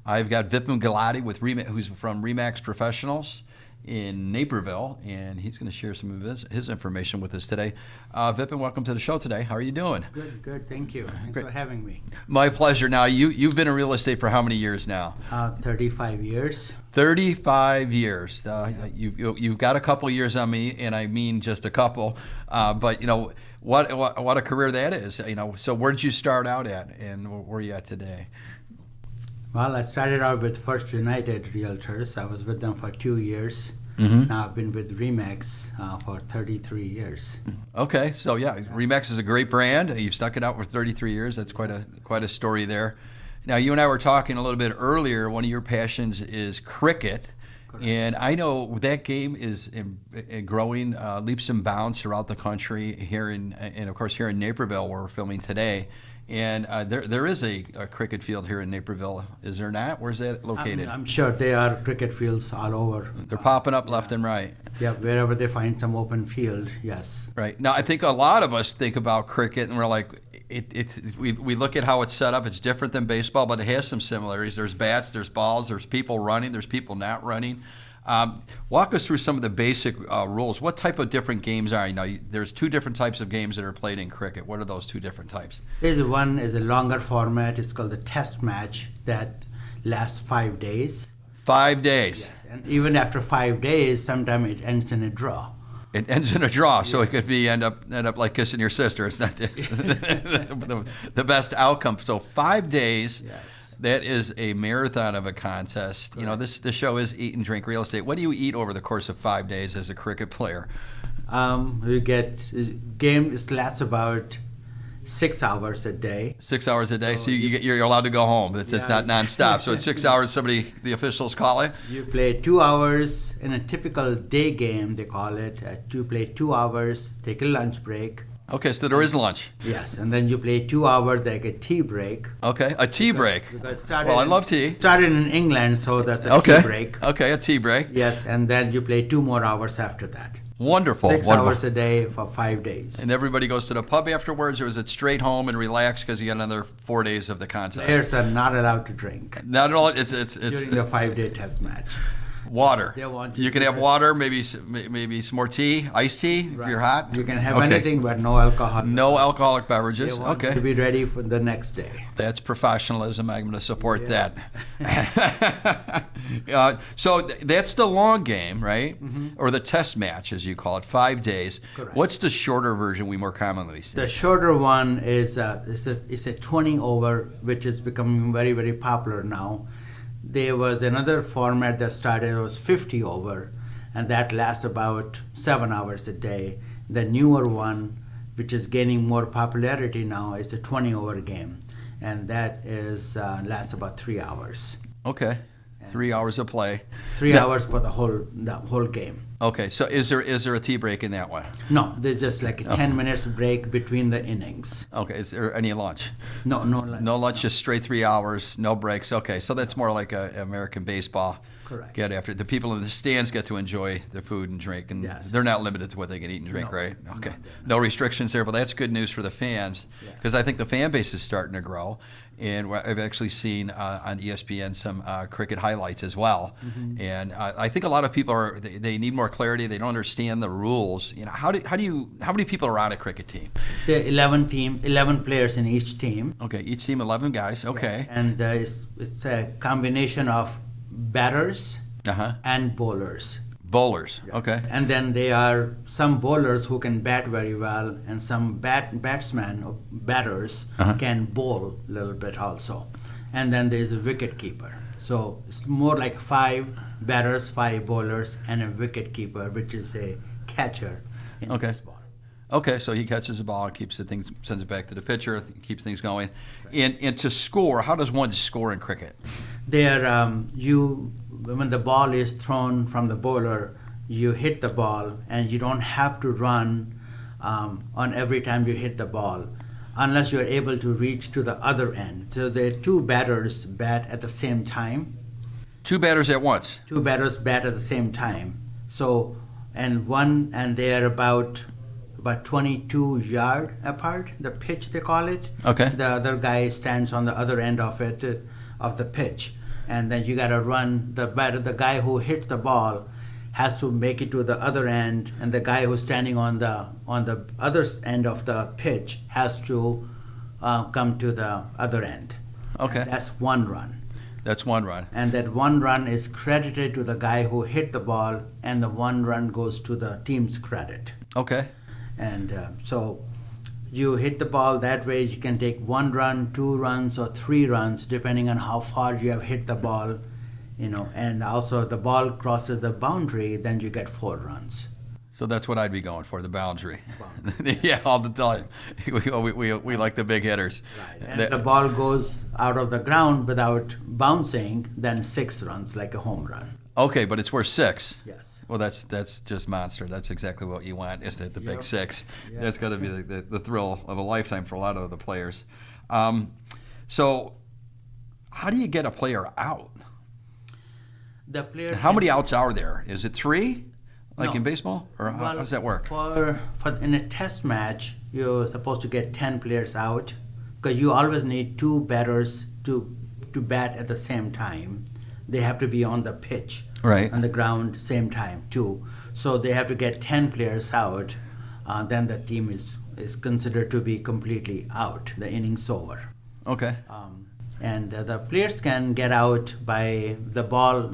I've got Vipin Gulati with who's from Remax Professionals in Naperville, and he's going to share some of his information with us today. Vipin, welcome to the show today. How are you doing? Good. Thank you. Thanks for having me. My pleasure. Now, you've been in real estate for how many years now? 35 years. 35 years. You've got a couple years on me, and I mean just a couple. But what a career that is. So where did you start out at, and where are you at today? Well, I started out with First United Realtors. I was with them for 2 years. Mm-hmm. Now I've been with Remax for 33 years. Okay, so Remax is a great brand. You've stuck it out for 33 years. That's quite a story there. Now, you and I were talking a little bit earlier. One of your passions is cricket. Correct. And I know that game is growing leaps and bounds throughout the country and of course here in Naperville where we're filming today. And there is a cricket field here in Naperville, is there not? Where's that located? I'm sure there are cricket fields all over. They're popping up left and right. Yeah, wherever they find some open field, yes. Right. Now, I think a lot of us think about cricket and we're like, we look at how it's set up. It's different than baseball, but it has some similarities. There's bats, there's balls, there's people running, there's people not running. Walk us through some of the basic rules. What type of different games are there's two different types of games that are played in cricket. What are those two different types? There's one is a longer format. It's called the test match that lasts 5 days. 5 days. Yes, and even after 5 days, sometimes it ends in a draw. It ends in a draw, so it could be end up like kissing your sister. It's not the best outcome. So 5 days. Yes. That is a marathon of a contest. Correct. This show is Eat and Drink Real Estate. What do you eat over the course of 5 days as a cricket player? We get game lasts about 6 hours a day. 6 hours a day, so you're allowed to go home. It's not nonstop. So it's 6 hours. The officials call it. You play 2 hours in a typical day game. They call it. You play 2 hours, take a lunch break. Okay, so there is lunch. Yes, and then you play 2 hours, like a tea break. Okay, a tea break. I love tea. Started in England, so that's a tea break. Okay, a tea break. Yes, and then you play 2 more hours after that. Wonderful. 6 hours a day for 5 days. And everybody goes to the pub afterwards, or is it straight home and relax because you got another 4 days of the contest? Players are not allowed to drink. Not at all. It's during the 5-day test match. Water. You can have water, maybe some more tea, iced tea if you're hot. You can have anything, but no alcohol. No alcoholic beverages. They want you to be ready for the next day. That's professionalism. I'm going to support that. So that's the long game, right? Mm-hmm. Or the test match, as you call it, 5 days. Correct. What's the shorter version we more commonly see? The shorter one is a 20 over, which is becoming very, very popular now. There was another format that started, it was 50 over, and that lasts about 7 hours a day. The newer one, which is gaining more popularity now, is the 20 over game, and that is lasts about 3 hours. Okay, 3 hours of play. 3 hours for the whole game. Okay, so is there a tea break in that one? No, there's just like a 10 minutes break between the innings. Okay, is there any lunch? No lunch. No lunch, just straight 3 hours, no breaks. Okay, so that's more like American baseball. Correct. Get after it. The people in the stands get to enjoy the food and drink, and they're not limited to what they can eat and drink, right? Okay, no restrictions there, but that's good news for the fans because I think the fan base is starting to grow. And I've actually seen on ESPN some cricket highlights as well. Mm-hmm. And I think a lot of people they need more clarity. They don't understand the rules. How many people are on a cricket team? There are 11 players in each team. Okay, each team 11 guys. Okay. Yes. And it's a combination of batters and bowlers. Bowlers, okay. And then there are some bowlers who can bat very well, and some batsmen or batters can bowl a little bit also. And then there's a wicket keeper. So it's more like 5 batters, 5 bowlers, and a wicket keeper, which is a catcher in baseball. Okay, so he catches the ball and sends it back to the pitcher, keeps things going. Right. And to score, how does one score in cricket? When the ball is thrown from the bowler, you hit the ball, and you don't have to run on every time you hit the ball, unless you're able to reach to the other end. So the 2 batters bat at the same time. 2 batters at once? 2 batters bat at the same time. So, and they are about 22 yards apart, the pitch they call it. Okay. The other guy stands on the other end of the pitch. and then you got to run the batter. The guy who hits the ball has to make it to the other end, and the guy who's standing on the other end of the pitch has to come to the other end. Okay. And that's one run. That's one run. And that one run is credited to the guy who hit the ball, and the one run goes to the team's credit. Okay. And so you hit the ball that way, you can take 1 run, 2 runs, or 3 runs, depending on how far you have hit the ball, and also if the ball crosses the boundary, then you get 4 runs. So that's what I'd be going for, the boundary. Yeah, all the time. We like the big hitters. Right. And if the ball goes out of the ground without bouncing, then 6 runs, like a home run. Okay, but it's worth 6. Yes. Well, that's just monster. That's exactly what you want, is the big Yep. 6. Yeah. That's got to be the thrill of a lifetime for a lot of the players. So how do you get a player out? The player. And how many outs are there? Is it 3, like No. in baseball? Or how does that work? For in a test match, you're supposed to get 10 players out, because you always need 2 batters to bat at the same time. They have to be on the pitch, Right. on the ground, same time too. So they have to get 10 players out. Then the team is considered to be completely out. The inning's over. Okay. And the players can get out by the ball.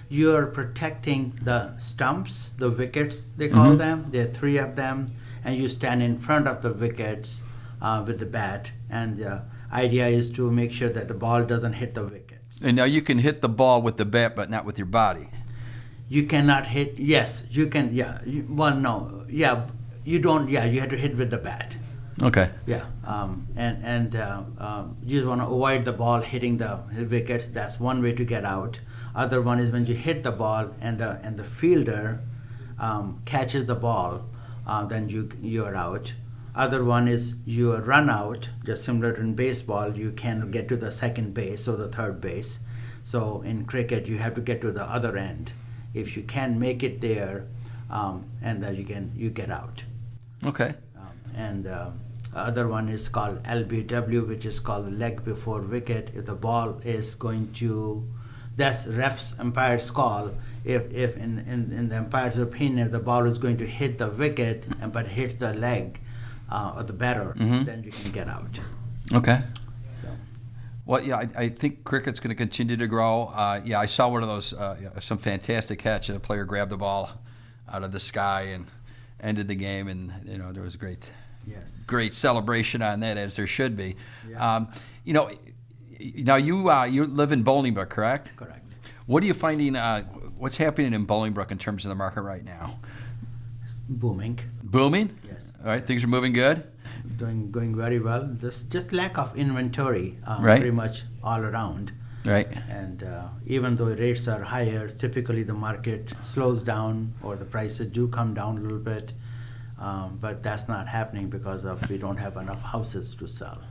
You're protecting the stumps, the wickets they call them. There are 3 of them, and you stand in front of the wickets with the bat. And the idea is to make sure that the ball doesn't hit the wickets. And now you can hit the ball with the bat, but not with your body. You cannot hit. Yes, you can. Yeah. Well, no. Yeah, you don't. Yeah, you have to hit with the bat. Okay. Yeah, you just want to avoid the ball hitting the wickets. That's one way to get out. Other one is when you hit the ball and the fielder catches the ball, then you are out. Other one is you run out, just similar to in baseball. You can get to the second base or the third base. So in cricket, you have to get to the other end. If you can make it there, and then you get out. Okay. And other one is called LBW, which is called leg before wicket. If the ball is going to, that's umpire's call. If in the umpire's opinion, if the ball is going to hit the wicket but hits the leg of the batter, then you can get out. Okay. So. Well, yeah, I think cricket's going to continue to grow. Yeah, I saw one of those, some fantastic catch. A player grabbed the ball out of the sky and ended the game, and there was great celebration on that, as there should be. Yeah. Now you live in Bolingbrook, correct? Correct. What are you finding? What's happening in Bolingbrook in terms of the market right now? Booming. Booming. Yes. All right, things are moving good. Going very well. Just lack of inventory, Right. pretty much all around. Right. And even though rates are higher, typically the market slows down or the prices do come down a little bit. But that's not happening because we don't have enough houses to sell.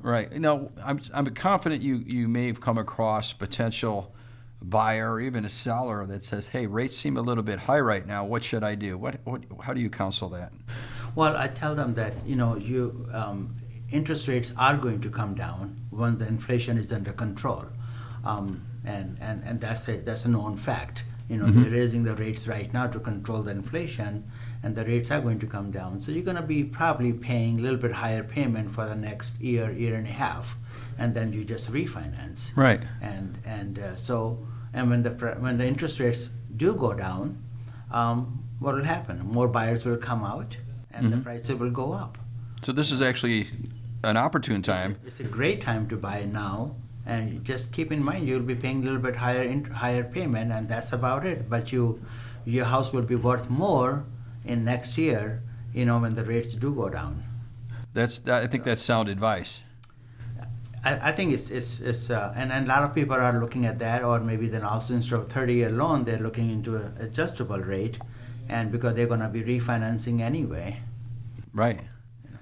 Right. I'm confident you may have come across potential buyer or even a seller that says, "Hey, rates seem a little bit high right now. What should I do?" How do you counsel that? Well, I tell them that interest rates are going to come down once the inflation is under control, and that's a known fact. They're raising the rates right now to control the inflation, and the rates are going to come down. So you're going to be probably paying a little bit higher payment for the next year and a half, and then you just refinance. Right. And when the interest rates do go down, what will happen? More buyers will come out, and the prices will go up. So this is actually an opportune time. It's a great time to buy now. And just keep in mind, you'll be paying a little bit higher payment, and that's about it. But your house will be worth more in next year, when the rates do go down. I think that's sound advice. I think and a lot of people are looking at that, or maybe then also instead of 30-year loan, they're looking into an adjustable rate, and because they're going to be refinancing anyway. Right.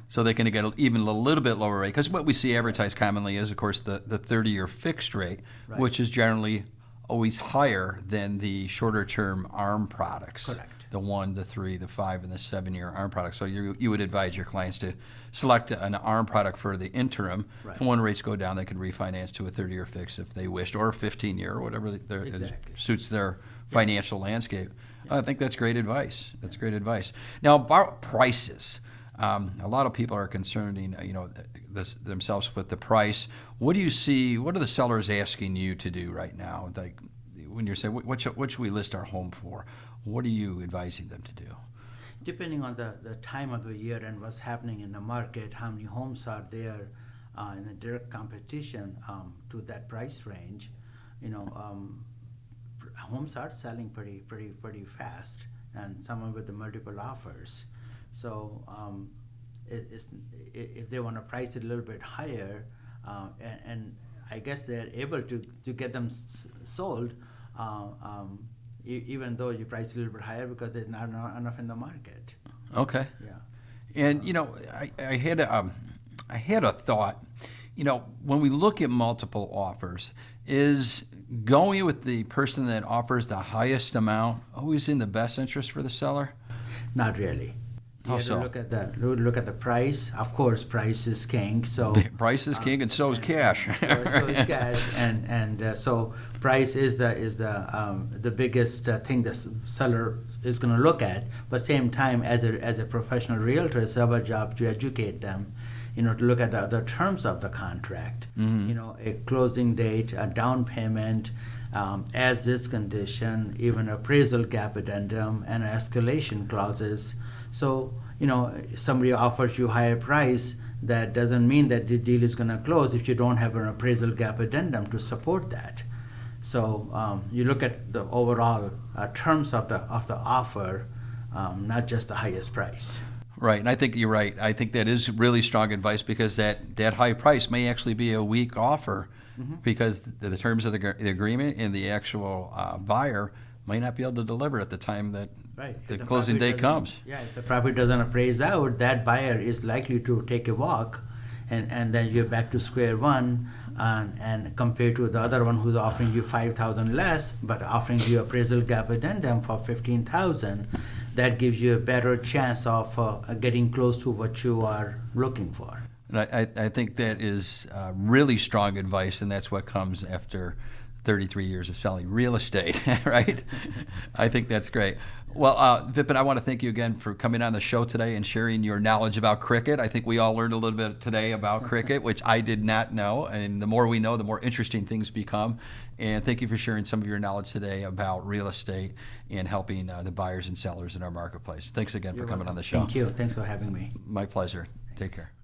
So they can get even a little bit lower rate. Because what we see advertised commonly is, of course, the 30-year fixed rate, Right. which is generally always higher than the shorter term ARM products. Correct. The 1, the 3, the 5, and the 7-year ARM products. So you would advise your clients to select an ARM product for the interim, Right. and when rates go down, they can refinance to a 30-year fix if they wished, or a 15-year, or whatever Exactly. suits their financial landscape. I think that's great advice. That's great advice. Now, about prices. A lot of people are concerning, themselves with the price. What do you see? What are the sellers asking you to do right now? Like, when you're saying, what should we list our home for? What are you advising them to do? Depending on the time of the year and what's happening in the market, how many homes are there in a direct competition to that price range, homes are selling pretty fast, and some with the multiple offers. So if they want to price it a little bit higher, and I guess they're able to get them sold, even though you price a little bit higher because there's not enough in the market. Okay. Yeah. And I had a thought. When we look at multiple offers, is going with the person that offers the highest amount always in the best interest for the seller? Not really. You How have so? to look at the price. Of course, price is king. So Price is king, and so is cash. So is cash, and so price is the biggest thing the seller is going to look at. But same time, as a professional realtor, it's our job to educate them, to look at the other terms of the contract. Mm-hmm. A closing date, a down payment, as is condition, even appraisal gap addendum, and escalation clauses. So, somebody offers you higher price, that doesn't mean that the deal is going to close if you don't have an appraisal gap addendum to support that. So you look at the overall terms of the offer, not just the highest price. Right, and I think you're right. I think that is really strong advice, because that high price may actually be a weak offer, because the terms of the agreement and the actual buyer might not be able to deliver at the time that Right. the closing date comes. Yeah, if the property doesn't appraise out, that buyer is likely to take a walk, and then you're back to square one, and compared to the other one who's offering you $5,000 less, but offering you appraisal gap addendum for $15,000, that gives you a better chance of getting close to what you are looking for. And I think that is really strong advice, and that's what comes after 33 years of selling real estate, right? I think that's great. Well, Vipin, I want to thank you again for coming on the show today and sharing your knowledge about cricket. I think we all learned a little bit today about cricket, which I did not know. And the more we know, the more interesting things become. And thank you for sharing some of your knowledge today about real estate and helping the buyers and sellers in our marketplace. Thanks again for coming on the show. Thank you. Thanks for having me. My pleasure. Take care.